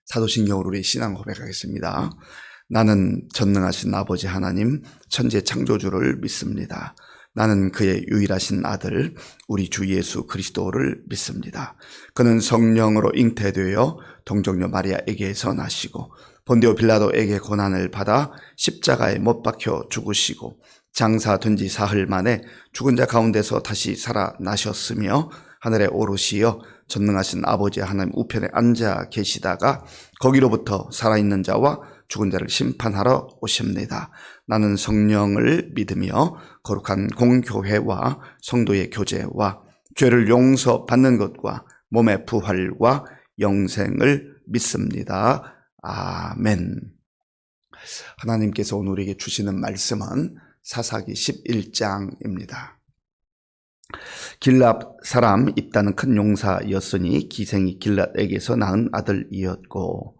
사도신경으로 우리 신앙 고백하겠습니다. 나는 전능하신 아버지 하나님 천지 창조주를 믿습니다. 나는 그의 유일하신 아들 우리 주 예수 그리스도를 믿습니다. 그는 성령으로 잉태되어 동정녀 마리아에게서 나시고 본디오 빌라도에게 고난을 받아 십자가에 못 박혀 죽으시고 장사된 지 사흘 만에 죽은 자 가운데서 다시 살아나셨으며 하늘에 오르시어 전능하신 아버지 하나님 우편에 앉아 계시다가 거기로부터 살아있는 자와 죽은 자를 심판하러 오십니다. 나는 성령을 믿으며 거룩한 공교회와 성도의 교제와 죄를 용서받는 것과 몸의 부활과 영생을 믿습니다. 아멘. 하나님께서 오늘 우리에게 주시는 말씀은 사사기 11장입니다. 길앗 사람 입다는 큰 용사였으니 기생이 길앗에게서 낳은 아들이었고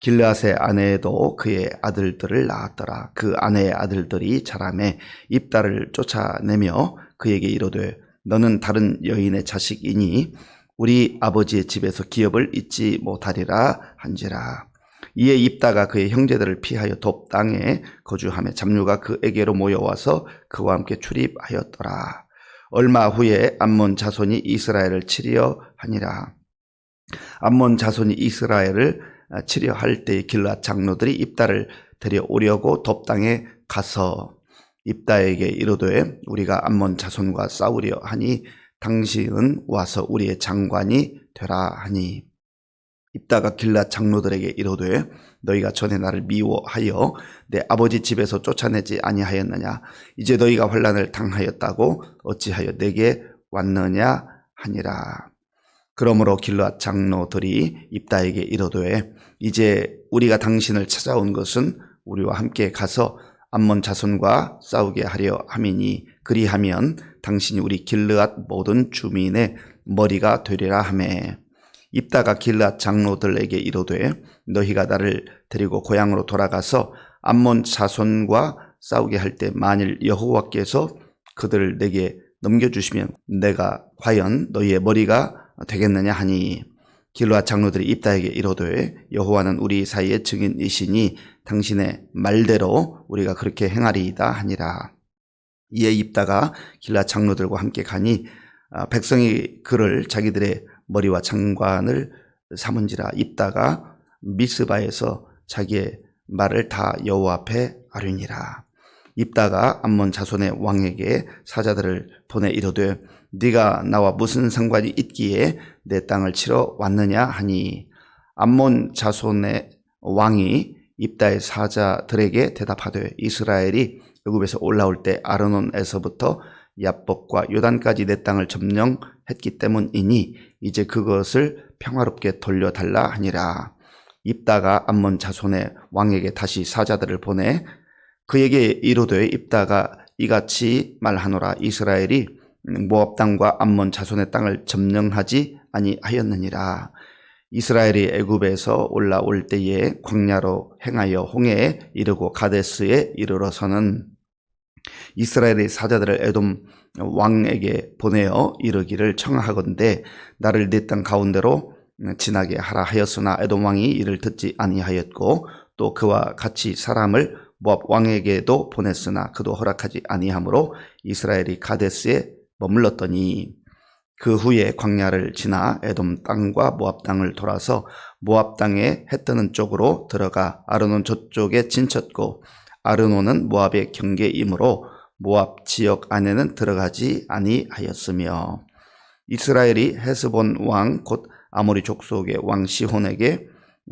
길앗의 아내도 그의 아들들을 낳았더라. 그 아내의 아들들이 자라매 입다를 쫓아내며 그에게 이르되 너는 다른 여인의 자식이니 우리 아버지의 집에서 기업을 잊지 못하리라 한지라. 이에 입다가 그의 형제들을 피하여 돕 땅에 거주하며 잡류가 그에게로 모여와서 그와 함께 출입하였더라. 얼마 후에 암몬 자손이 이스라엘을 치려 하니라. 암몬 자손이 이스라엘을 치려 할 때에 길앗 장로들이 입다를 데려오려고 돕 땅에 가서 입다에게 이르되 우리가 암몬 자손과 싸우려 하니 당신은 와서 우리의 장관이 되라 하니 입다가 길앗 장로들에게 이르되 너희가 전에 나를 미워하여 내 아버지 집에서 쫓아내지 아니하였느냐. 이제 너희가 환난을 당하였다고 어찌하여 내게 왔느냐 하니라. 그러므로 길앗 장로들이 입다에게 이르되 이제 우리가 당신을 찾아온 것은 우리와 함께 가서 암몬 자손과 싸우게 하려 함이니 그리하면 당신이 우리 길앗 모든 주민의 머리가 되리라 하매 입다가 길앗 장로들에게 이르되 너희가 나를 데리고 고향으로 돌아가서 암몬 자손과 싸우게 할 때 만일 여호와께서 그들을 내게 넘겨주시면 내가 과연 너희의 머리가 되겠느냐 하니 길앗 장로들이 입다에게 이르되 여호와는 우리 사이의 증인이시니 당신의 말대로 우리가 그렇게 행하리이다 하니라. 이에 입다가 길앗 장로들과 함께 가니 백성이 그를 자기들의 머리와 장관을 삼은지라. 입다가 미스바에서 자기의 말을 다 여호와 앞에 아뢰니라. 입다가 암몬 자손의 왕에게 사자들을 보내 이르되 네가 나와 무슨 상관이 있기에 내 땅을 치러 왔느냐 하니 암몬 자손의 왕이 입다의 사자들에게 대답하되 이스라엘이 애굽에서 올라올 때 아르논에서부터 야복과 요단까지 내 땅을 점령했기 때문이니 이제 그것을 평화롭게 돌려달라 하니라. 입다가 암몬 자손의 왕에게 다시 사자들을 보내 그에게 이르되 입다가 이같이 말하노라. 이스라엘이 모압 땅과 암몬 자손의 땅을 점령하지 아니하였느니라. 이스라엘이 애굽에서 올라올 때에 광야로 행하여 홍해에 이르고 가데스에 이르러서는 이스라엘의 사자들을 에돔 왕에게 보내어 이르기를 청하건대 나를 네 땅 가운데로 지나게 하라 하였으나 에돔 왕이 이를 듣지 아니하였고 또 그와 같이 사람을 모압 왕에게도 보냈으나 그도 허락하지 아니하므로 이스라엘이 가데스에 머물렀더니 그 후에 광야를 지나 에돔 땅과 모압 땅을 돌아서 모압 땅에 해 뜨는 쪽으로 들어가 아르논 저쪽에 진쳤고 아르논은 모압의 경계이므로 모압 지역 안에는 들어가지 아니하였으며 이스라엘이 헤스본 왕 곧 아모리 족속의 왕 시혼에게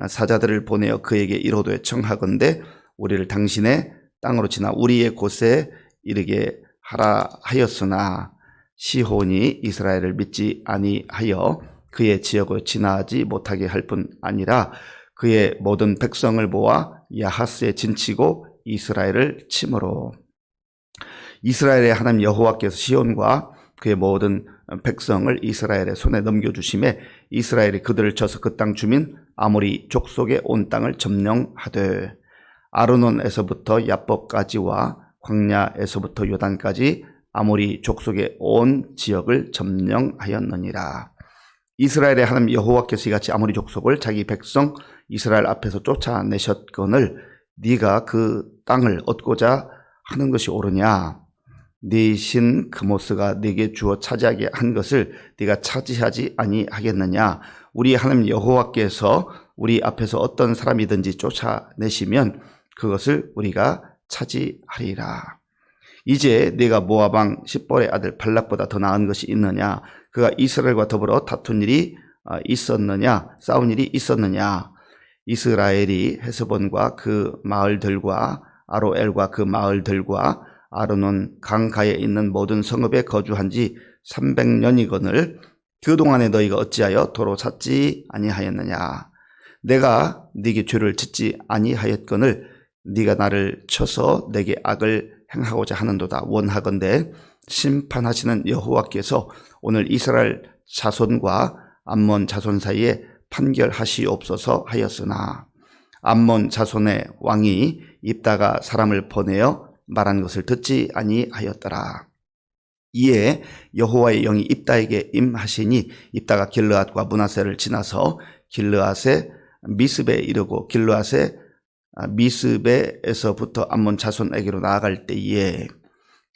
사자들을 보내어 그에게 이르되 청하건대 우리를 당신의 땅으로 지나 우리의 곳에 이르게 하라 하였으나 시혼이 이스라엘을 믿지 아니하여 그의 지역을 지나지 못하게 할 뿐 아니라 그의 모든 백성을 모아 야하스에 진치고 이스라엘을 치므로 이스라엘의 하나님 여호와께서 시온과 그의 모든 백성을 이스라엘의 손에 넘겨주심에 이스라엘이 그들을 쳐서 그 땅 주민 아모리 족속의 온 땅을 점령하되 아르논에서부터 야복까지와 광야에서부터 요단까지 아모리 족속의 온 지역을 점령하였느니라. 이스라엘의 하나님 여호와께서 이같이 아모리 족속을 자기 백성 이스라엘 앞에서 쫓아내셨거늘 네가 그 땅을 얻고자 하는 것이 옳으냐? 네 신 그모스가 네게 주어 차지하게 한 것을 네가 차지하지 아니하겠느냐? 우리 하나님 여호와께서 우리 앞에서 어떤 사람이든지 쫓아내시면 그것을 우리가 차지하리라. 이제 네가 모압 왕 십볼의 아들 발락보다 더 나은 것이 있느냐? 그가 이스라엘과 더불어 다툰 일이 있었느냐? 싸운 일이 있었느냐? 이스라엘이 헤스본과 그 마을들과 아로엘과 그 마을들과 아르논 강가에 있는 모든 성읍에 거주한 지 300년이거늘 그동안에 너희가 어찌하여 도로 찾지 아니하였느냐? 내가 네게 죄를 짓지 아니하였거늘 네가 나를 쳐서 내게 악을 행하고자 하는도다. 원하건대 심판하시는 여호와께서 오늘 이스라엘 자손과 암몬 자손 사이에 판결하시옵소서 하였으나 암몬 자손의 왕이 입다가 사람을 보내어 말한 것을 듣지 아니하였더라. 이에 여호와의 영이 입다에게 임하시니 입다가 길르앗과 므낫세를 지나서 길르앗의 미스베에 이르고 길르앗의 미스베에서부터 암몬 자손에게로 나아갈 때에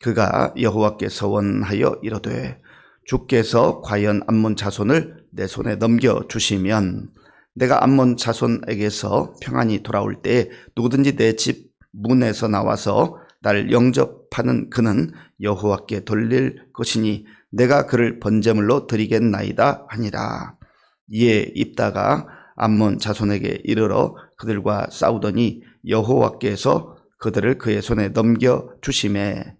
그가 여호와께 서원하여 이르되 주께서 과연 암몬 자손을 내 손에 넘겨주시면 내가 암몬 자손에게서 평안히 돌아올 때에 누구든지 내 집 문에서 나와서 나를 영접하는 그는 여호와께 돌릴 것이니 내가 그를 번제물로 드리겠나이다 하니라. 이에 입다가 암몬 자손에게 이르러 그들과 싸우더니 여호와께서 그들을 그의 손에 넘겨주심에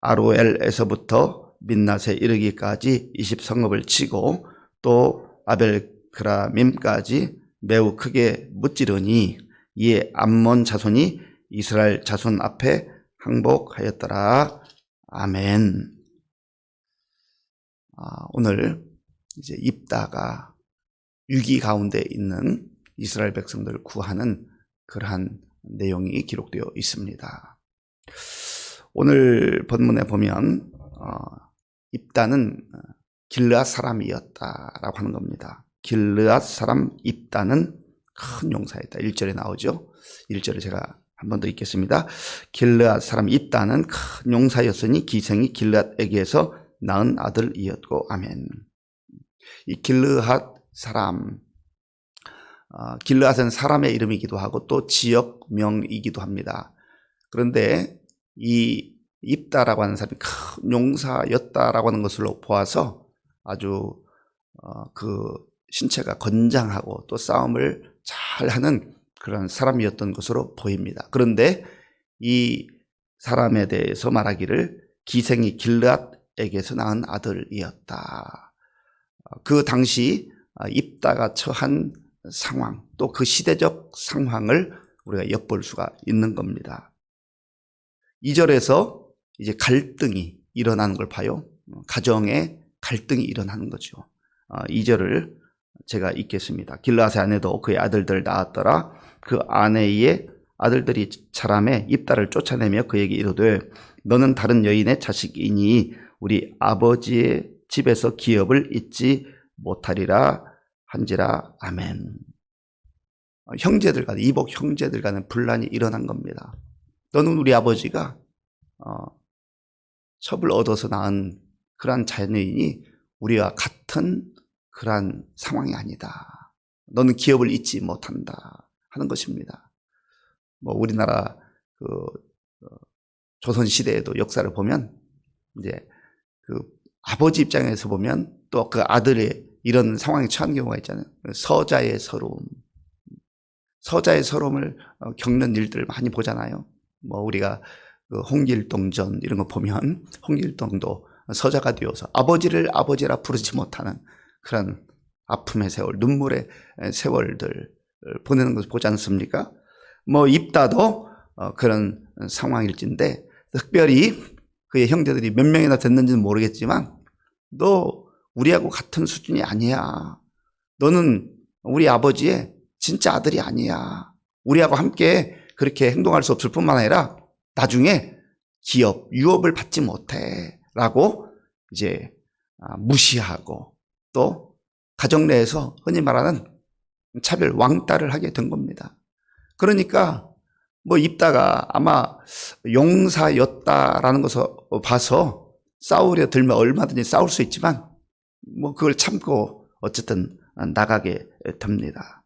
아로엘에서부터 민낫에 이르기까지 20성읍을 치고 또 아벨그라밈까지 매우 크게 무찌르니 이에 암몬 자손이 이스라엘 자손 앞에 항복하였더라. 아멘. 오늘 이제 입다가 위기 가운데 있는 이스라엘 백성들을 구하는 그러한 내용이 기록되어 있습니다. 오늘 본문에 보면 입다는 길르앗 사람이었다라고 하는 겁니다. 길르앗 사람 입다는 큰 용사였다. 1절에 나오죠. 1절에 제가 한 번 더 읽겠습니다. 길르앗 사람 입다는 큰 용사였으니 기생이 길르앗에게서 낳은 아들이었고 아멘. 이 길르앗 사람, 길르앗은 사람의 이름이기도 하고 또 지역명이기도 합니다. 그런데 이 입다라고 하는 사람이 큰 용사였다라고 하는 것으로 보아서 아주 그 신체가 건장하고 또 싸움을 잘하는 그런 사람이었던 것으로 보입니다. 그런데 이 사람에 대해서 말하기를 기생이 길르앗에게서 낳은 아들이었다. 그 당시 입다가 처한 상황, 또 그 시대적 상황을 우리가 엿볼 수가 있는 겁니다. 2절에서 이제 갈등이 일어나는 걸 봐요. 가정에 갈등이 일어나는 거죠. 2절을 제가 읽겠습니다. 길르앗의 아내도 그의 아들들을 낳았더라. 그 아내의 아들들이 자라매 입다를 쫓아내며 그에게 이르되 너는 다른 여인의 자식이니 우리 아버지의 집에서 기업을 잊지 못하리라 한지라. 아멘. 형제들 간에, 이복 형제들 간에 분란이 일어난 겁니다. 너는 우리 아버지가 첩을 얻어서 낳은 그러한 자녀이니 우리와 같은 그러한 상황이 아니다. 너는 기업을 잊지 못한다 하는 것입니다. 우리나라 조선 시대에도 역사를 보면 이제 그 아버지 입장에서 보면 또 그 아들의 이런 상황에 처한 경우가 있잖아요. 서자의 서러움, 서자의 서러움을 겪는 일들을 많이 보잖아요. 우리가 그 홍길동전 이런 거 보면 홍길동도 서자가 되어서 아버지를 아버지라 부르지 못하는 그런 아픔의 세월, 눈물의 세월들 보내는 것을 보지 않습니까? 입다도 그런 상황일진데 특별히 그의 형제들이 몇 명이나 됐는지는 모르겠지만 너 우리하고 같은 수준이 아니야. 너는 우리 아버지의 진짜 아들이 아니야. 우리하고 함께 그렇게 행동할 수 없을 뿐만 아니라 나중에 기업, 유업을 받지 못해 라고 이제 무시하고 또 가정 내에서 흔히 말하는 차별 왕따를 하게 된 겁니다. 그러니까 뭐 입다가 아마 용사였다라는 것을 봐서 싸우려 들면 얼마든지 싸울 수 있지만 뭐 그걸 참고 어쨌든 나가게 됩니다.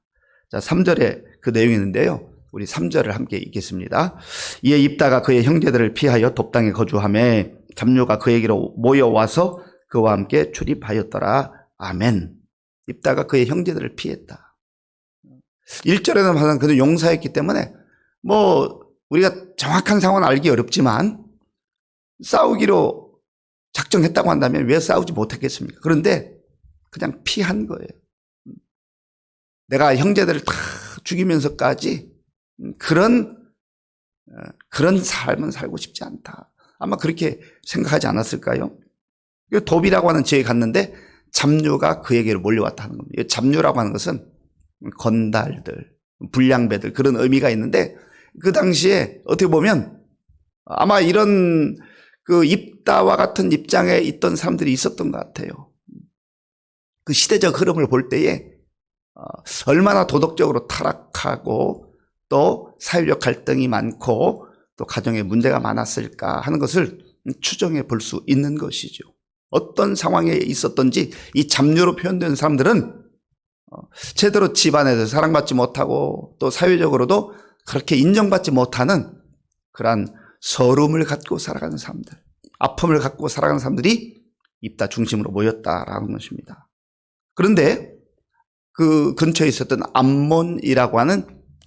자, 3절에 그 내용이 있는데요. 우리 3절을 함께 읽겠습니다. 이에 입다가 그의 형제들을 피하여 돕당에 거주하매 잡류가 그에게로 모여와서 그와 함께 출입하였더라. 아멘. 입다가 그의 형제들을 피했다. 1절에는 항상 그는 용사였기 때문에 뭐 우리가 정확한 상황은 알기 어렵지만 싸우기로 작정했다고 한다면 왜 싸우지 못했겠습니까? 그런데 그냥 피한 거예요. 내가 형제들을 다 죽이면서까지 그런 삶은 살고 싶지 않다. 아마 그렇게 생각하지 않았을까요? 돕이라고 하는 지역에 갔는데 잡류가 그에게로 몰려왔다 하는 겁니다. 잡류라고 하는 것은 건달들, 불량배들 그런 의미가 있는데 그 당시에 어떻게 보면 아마 이런 그 입다와 같은 입장에 있던 사람들이 있었던 것 같아요. 그 시대적 흐름을 볼 때에 얼마나 도덕적으로 타락하고 또 사회적 갈등이 많고 또 가정에 문제가 많았을까 하는 것을 추정해 볼 수 있는 것이죠. 어떤 상황에 있었던지 이 잡류로 표현된 사람들은 제대로 집안에서 사랑받지 못하고 또 사회적으로도 그렇게 인정받지 못하는 그러한 서름을 갖고 살아가는 사람들, 아픔을 갖고 살아가는 사람들이 입다 중심으로 모였다라는 것입니다. 그런데 그 근처에 있었던 암몬이라고 하는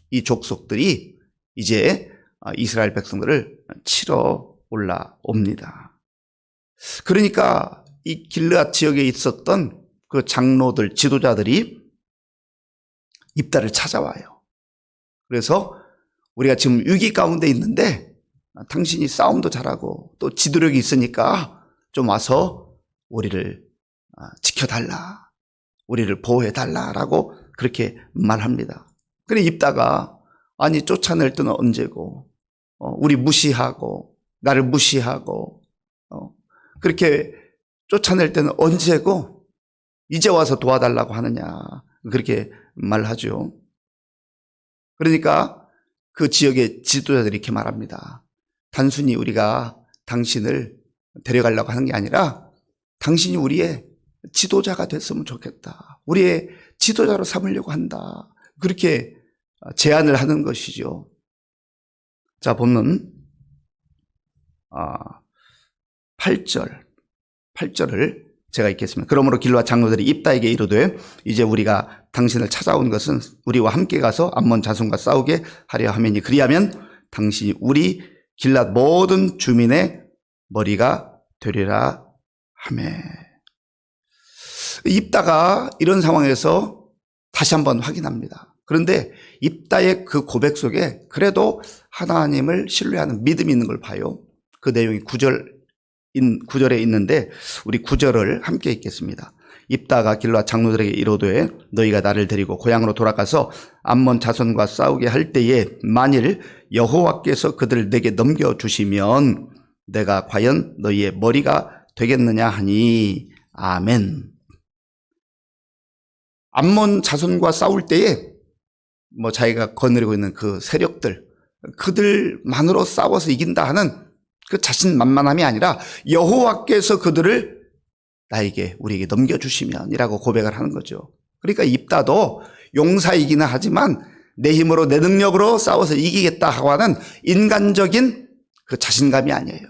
이 족속들이 이제 이스라엘 백성들을 치러 올라옵니다. 그러니까 이 길르앗 지역에 있었던 그 장로들, 지도자들이 입다를 찾아와요. 그래서 우리가 지금 위기 가운데 있는데 당신이 싸움도 잘하고 또 지도력이 있으니까 좀 와서 우리를 지켜달라, 우리를 보호해달라라고 그렇게 말합니다. 그래 입다가 아니 쫓아낼 때는 언제고 우리 무시하고 나를 무시하고 그렇게 쫓아낼 때는 언제고 이제 와서 도와달라고 하느냐 그렇게 말하죠. 그러니까 그 지역의 지도자들이 이렇게 말합니다. 단순히 우리가 당신을 데려가려고 하는 게 아니라 당신이 우리의 지도자가 됐으면 좋겠다. 우리의 지도자로 삼으려고 한다. 그렇게 제안을 하는 것이죠. 자, 보면 8절을 제가 읽겠습니다. 그러므로 길르앗 장로들이 입다에게 이르되 이제 우리가 당신을 찾아온 것은 우리와 함께 가서 암몬 자손과 싸우게 하려 함이니 그리하면 당신이 우리 길르앗 모든 주민의 머리가 되리라 하매. 입다가 이런 상황에서 다시 한번 확인합니다. 그런데 입다의 그 고백 속에 그래도 하나님을 신뢰하는 믿음이 있는 걸 봐요. 그 내용이 9절에 있는데 우리 9절을 함께 읽겠습니다. 입다가 길르앗 장로들에게 이르되 너희가 나를 데리고 고향으로 돌아가서 암몬 자손과 싸우게 할 때에 만일 여호와께서 그들을 내게 넘겨주시면 내가 과연 너희의 머리가 되겠느냐 하니 아멘. 암몬 자손과 싸울 때에 뭐 자기가 거느리고 있는 그 세력들 그들만으로 싸워서 이긴다 하는 그 자신만만함이 아니라 여호와께서 그들을 나에게 우리에게 넘겨주시면이라고 고백을 하는 거죠. 그러니까 입다도 용사이기는 하지만 내 힘으로 내 능력으로 싸워서 이기겠다 하고 하는 인간적인 그 자신감이 아니에요.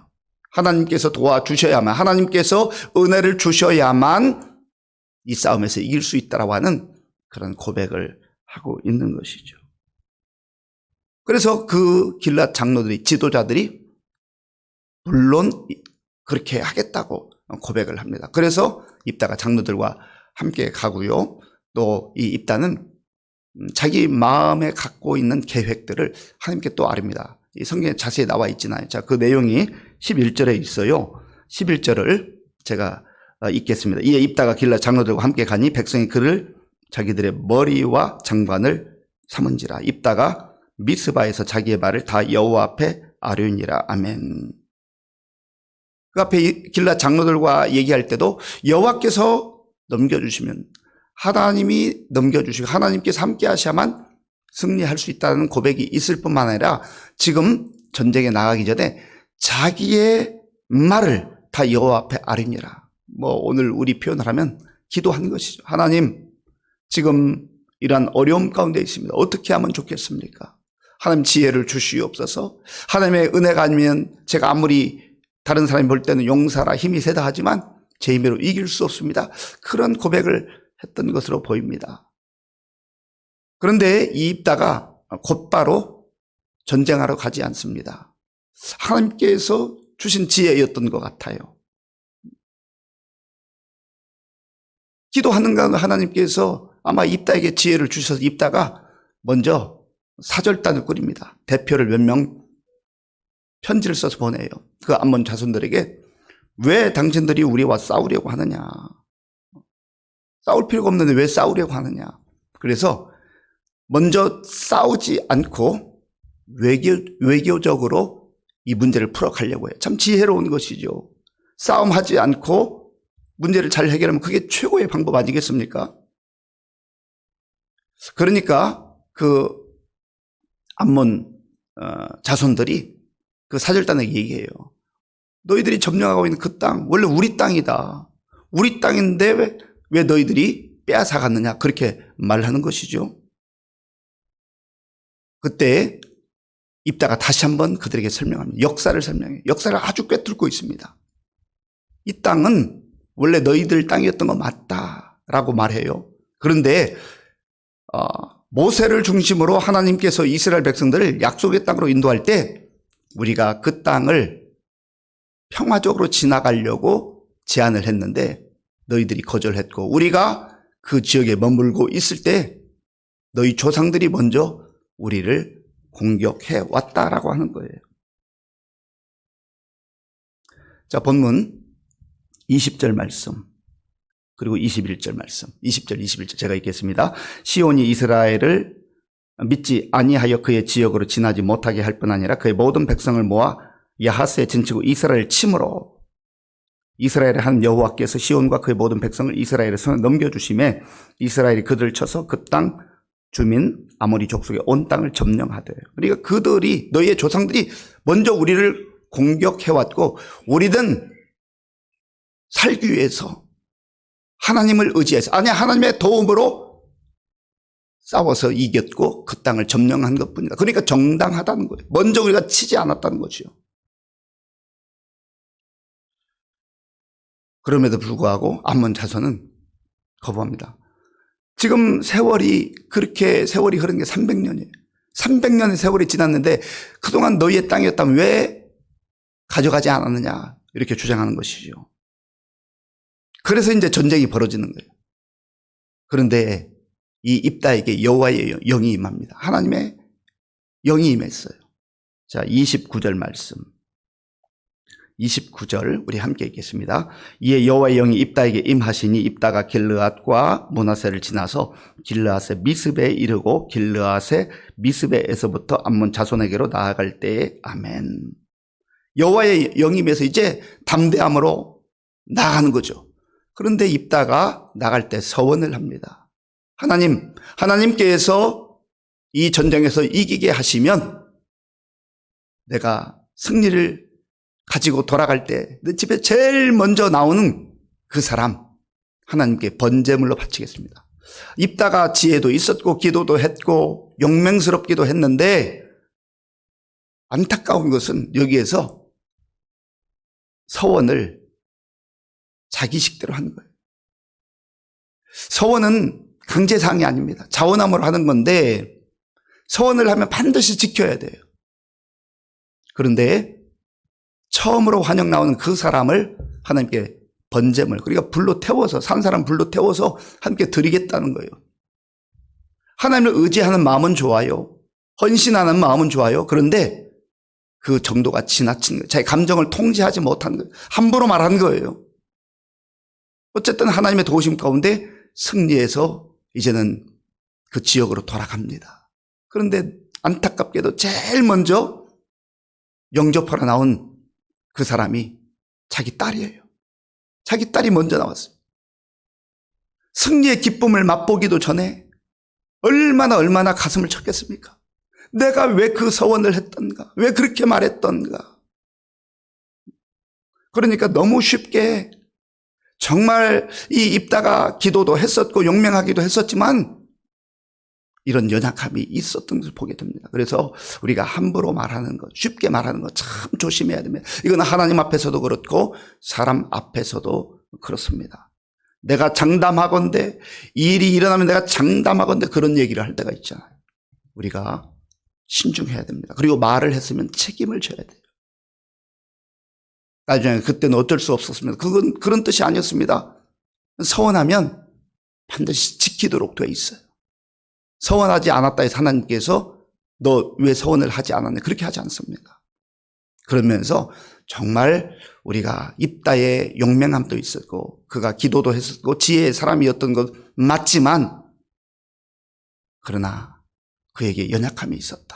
하나님께서 도와주셔야만, 하나님께서 은혜를 주셔야만 이 싸움에서 이길 수 있다라고 하는 그런 고백을 하고 있는 것이죠. 그래서 그 길르앗 장로들이, 지도자들이 물론 그렇게 하겠다고 고백을 합니다. 그래서 입다가 장로들과 함께 가고요. 또 이 입다는 자기 마음에 갖고 있는 계획들을 하나님께 또 아릅니다. 이 성경에 자세히 나와 있잖아요. 자, 그 내용이 11절에 있어요. 11절을 제가 읽겠습니다. 이에 입다가 길르앗 장로들과 함께 가니 백성이 그를 자기들의 머리와 장관을 삼은지라. 입다가 미스바에서 자기의 말을 다 여호와 앞에 아뢰니라. 아멘. 그 앞에 길르앗 장로들과 얘기할 때도 여호와께서 넘겨주시면, 하나님이 넘겨주시고 하나님께서 함께 하셔야만 승리할 수 있다는 고백이 있을 뿐만 아니라 지금 전쟁에 나가기 전에 자기의 말을 다 여호와 앞에 아뢰니라. 오늘 우리 표현을 하면 기도하는 것이죠. 하나님, 지금 이러한 어려움 가운데 있습니다. 어떻게 하면 좋겠습니까? 하나님 지혜를 주시옵소서. 하나님의 은혜가 아니면 제가 아무리 다른 사람이 볼 때는 용사라 힘이 세다 하지만 제 힘으로 이길 수 없습니다. 그런 고백을 했던 것으로 보입니다. 그런데 이 입다가 곧바로 전쟁하러 가지 않습니다. 하나님께서 주신 지혜였던 것 같아요. 기도하는 가운데 하나님께서 아마 입다에게 지혜를 주셔서 입다가 먼저 사절단을 꾸립니다. 대표를 몇 명 편지를 써서 보내요. 그 암몬 자손들에게 왜 당신들이 우리와 싸우려고 하느냐. 싸울 필요가 없는데 왜 싸우려고 하느냐. 그래서 먼저 싸우지 않고 외교적으로 이 문제를 풀어가려고 해요. 참 지혜로운 것이죠. 싸움하지 않고 문제를 잘 해결하면 그게 최고의 방법 아니겠습니까? 그러니까 그 암몬 자손들이 그 사절단에게 얘기해요. 너희들이 점령하고 있는 그 땅 원래 우리 땅이다. 우리 땅인데 왜 너희들이 빼앗아갔느냐. 그렇게 말하는 것이죠. 그때 입다가 다시 한번 그들에게 설명합니다. 역사를 설명해요. 역사를 아주 꿰뚫고 있습니다. 이 땅은 원래 너희들 땅이었던 거 맞다라고 말해요. 그런데 모세를 중심으로 하나님께서 이스라엘 백성들을 약속의 땅으로 인도할 때 우리가 그 땅을 평화적으로 지나가려고 제안을 했는데 너희들이 거절했고 우리가 그 지역에 머물고 있을 때 너희 조상들이 먼저 우리를 공격해 왔다라고 하는 거예요. 자, 본문 20절 말씀 그리고 21절 말씀 20절 21절 제가 읽겠습니다. 시온이 이스라엘을 믿지 아니하여 그의 지역으로 지나지 못하게 할 뿐 아니라 그의 모든 백성을 모아 야하스에 진치고 이스라엘을 침으로 이스라엘의 한 여호와께서 시온과 그의 모든 백성을 이스라엘의 손에 넘겨주심에 이스라엘이 그들을 쳐서 그 땅 주민 아모리 족속의 온 땅을 점령하되 그러니까 그들이 너희의 조상들이 먼저 우리를 공격해왔고 우리는 살기 위해서 하나님을 의지해서 아니 하나님의 도움으로 싸워서 이겼고 그 땅을 점령한 것뿐이다. 그러니까 정당하다는 거예요. 먼저 우리가 치지 않았다는 거죠. 그럼에도 불구하고 암몬 자손은 거부합니다. 지금 세월이 흐른 게 300년이에요. 300년의 세월이 지났는데 그동안 너희의 땅이었다면 왜 가져가지 않았느냐 이렇게 주장하는 것이죠. 그래서 이제 전쟁이 벌어지는 거예요. 그런데 이 입다에게 여호와의 영이 임합니다. 하나님의 영이 임했어요. 자, 29절 말씀. 29절 우리 함께 읽겠습니다. 이에 여호와의 영이 입다에게 임하시니 입다가 길르앗과 므낫세를 지나서 길르앗의 미스베에 이르고 길르앗의 미스베에서부터 암몬 자손에게로 나아갈 때에 아멘. 여호와의 영이 임해서 이제 담대함으로 나가는 거죠. 그런데 입다가 나갈 때 서원을 합니다. 하나님께서 이 전쟁에서 이기게 하시면 내가 승리를 가지고 돌아갈 때 내 집에 제일 먼저 나오는 그 사람 하나님께 번제물로 바치겠습니다. 입다가 지혜도 있었고 기도도 했고 용맹스럽기도 했는데 안타까운 것은 여기에서 서원을 자기식대로 하는 거예요. 서원은 강제사항이 아닙니다. 자원함으로 하는 건데 서원을 하면 반드시 지켜야 돼요. 그런데 처음으로 환영 나오는 그 사람을 하나님께 번제물, 그러니까 불로 태워서 산 사람 불로 태워서 함께 드리겠다는 거예요. 하나님을 의지하는 마음은 좋아요. 헌신하는 마음은 좋아요. 그런데 그 정도가 지나친 거예요. 자기 감정을 통제하지 못한 거예요. 함부로 말한 거예요. 어쨌든 하나님의 도우심 가운데 승리해서 이제는 그 지역으로 돌아갑니다. 그런데 안타깝게도 제일 먼저 영접하러 나온 그 사람이 자기 딸이에요. 자기 딸이 먼저 나왔어요. 승리의 기쁨을 맛보기도 전에 얼마나 가슴을 쳤겠습니까? 내가 왜 그 서원을 했던가? 왜 그렇게 말했던가? 그러니까 너무 쉽게 정말 이 입다가 기도도 했었고 용맹하기도 했었지만 이런 연약함이 있었던 것을 보게 됩니다. 그래서 우리가 함부로 말하는 것, 쉽게 말하는 것 참 조심해야 됩니다. 이건 하나님 앞에서도 그렇고 사람 앞에서도 그렇습니다. 내가 장담하건대 이 일이 일어나면 내가 장담하건대 그런 얘기를 할 때가 있잖아요. 우리가 신중해야 됩니다. 그리고 말을 했으면 책임을 져야 돼요. 나중에 그때는 어쩔 수 없었습니다. 그건 그런 뜻이 아니었습니다. 서원하면 반드시 지키도록 되어 있어요. 서원하지 않았다 해서 하나님께서 너 왜 서원을 하지 않았냐 그렇게 하지 않습니다. 그러면서 정말 우리가 입다의 용맹함도 있었고 그가 기도도 했었고 지혜의 사람이었던 것 맞지만 그러나 그에게 연약함이 있었다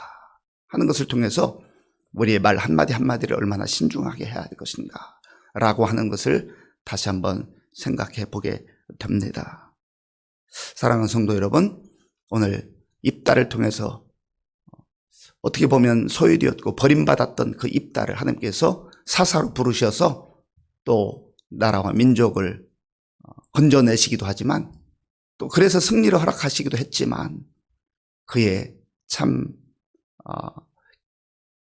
하는 것을 통해서 우리의 말 한마디 한마디를 얼마나 신중하게 해야 할 것인가 라고 하는 것을 다시 한번 생각해 보게 됩니다. 사랑하는 성도 여러분, 오늘 입다를 통해서 어떻게 보면 소유되었고 버림받았던 그 입다를 하나님께서 사사로 부르셔서 또 나라와 민족을 건져내시기도 하지만 또 그래서 승리를 허락하시기도 했지만 그의 참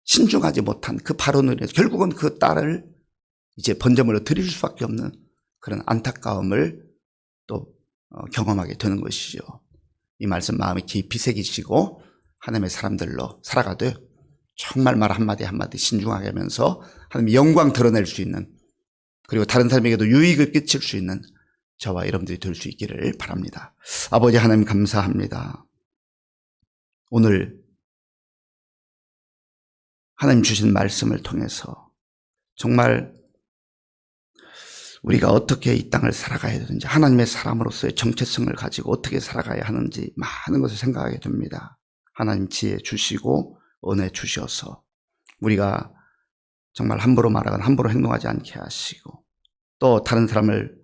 신중하지 못한 그 발언으로 인해서 결국은 그 딸을 이제 번제물로 드릴 수밖에 없는 그런 안타까움을 또 경험하게 되는 것이죠. 이 말씀 마음에 깊이 새기시고 하나님의 사람들로 살아가되 정말 말 한마디 한마디 신중하게 하면서 하나님의 영광 드러낼 수 있는 그리고 다른 사람에게도 유익을 끼칠 수 있는 저와 여러분들이 될 수 있기를 바랍니다. 아버지 하나님 감사합니다. 오늘 하나님 주신 말씀을 통해서 정말 우리가 어떻게 이 땅을 살아가야 되는지 하나님의 사람으로서의 정체성을 가지고 어떻게 살아가야 하는지 많은 것을 생각하게 됩니다. 하나님 지혜 주시고 은혜 주셔서 우리가 정말 함부로 말하거나 함부로 행동하지 않게 하시고 또 다른 사람을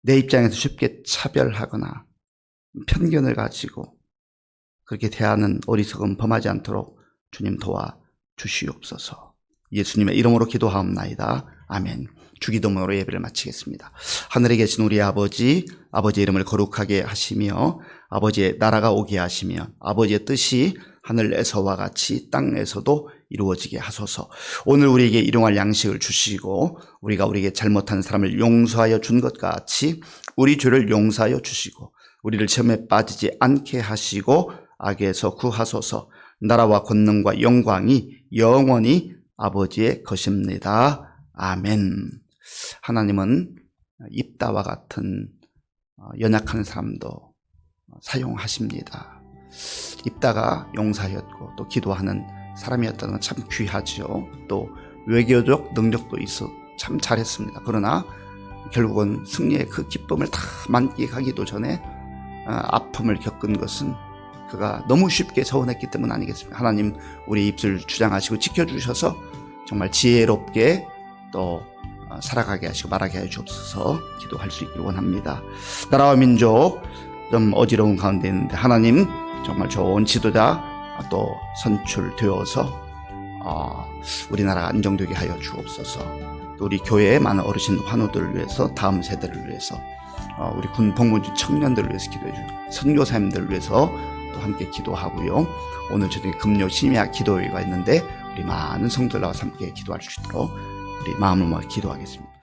내 입장에서 쉽게 차별하거나 편견을 가지고 그렇게 대하는 어리석음 범하지 않도록 주님 도와 주시옵소서. 예수님의 이름으로 기도하옵나이다. 아멘. 주기도문으로 예배를 마치겠습니다. 하늘에 계신 우리 아버지, 아버지의 이름을 거룩하게 하시며 아버지의 나라가 오게 하시며 아버지의 뜻이 하늘에서와 같이 땅에서도 이루어지게 하소서. 오늘 우리에게 일용할 양식을 주시고 우리가 우리에게 잘못한 사람을 용서하여 준 것 같이 우리 죄를 용서하여 주시고 우리를 시험에 빠지지 않게 하시고 악에서 구하소서. 나라와 권능과 영광이 영원히 아버지의 것입니다. 아멘. 하나님은 입다와 같은 연약한 사람도 사용하십니다. 입다가 용사였고 또 기도하는 사람이었다는 건 참 귀하죠. 또 외교적 능력도 있어 참 잘했습니다. 그러나 결국은 승리의 그 기쁨을 다 만끽하기도 전에 아픔을 겪은 것은 그가 너무 쉽게 서운했기 때문 아니겠습니까? 하나님 우리 입술 주장하시고 지켜주셔서 정말 지혜롭게 또 살아가게 하시고 말하게 해 주옵소서. 기도할 수 있길 원합니다. 나라와 민족 좀 어지러운 가운데 있는데 하나님 정말 좋은 지도자 또 선출되어서 우리나라가 안정되게 하여 주옵소서. 또 우리 교회의 많은 어르신 환우들을 위해서 다음 세대를 위해서 우리 군 복무진 청년들을 위해서 기도해 주시고 선교사님들을 위해서 또 함께 기도하고요. 오늘 저녁에 금요 심야 기도회가 있는데 우리 많은 성도들 나와서 함께 기도할 수 있도록 우리 마음을 모아 기도하겠습니다.